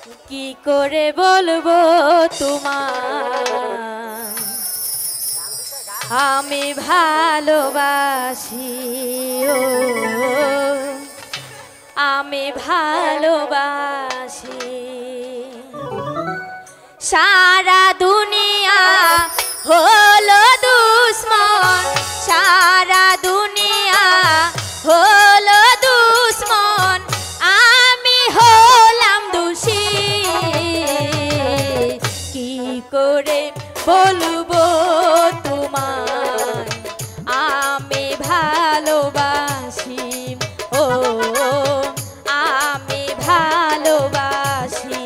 কি করে বলবো তোমার আমি ভালোবাসি, ও আমি ভালোবাসি। সারা দুনিয়া হলো দুশ্মন, সারা দুনিয়া হলো দুশ্মন, আমি হলাম দোষী। কি করে বলবো তোমার আমি ভালোবাসি, ও আমি ভালোবাসি।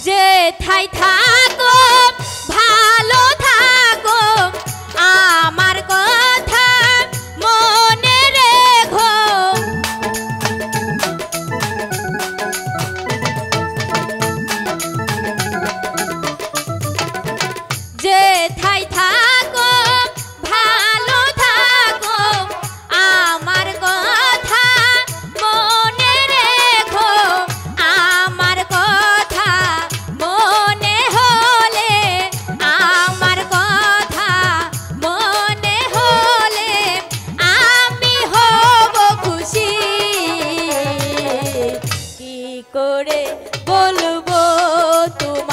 যেথায় থাকো ভালো থাকো, আমার কথা মনে রেখো। যেথায় থাকো ভালো থাকো, আমার কথা মনে রেখো। আমার কথা মনে হলে, আমার কথা মনে হলে আমি হব খুশি। কি করে বলবো তুমি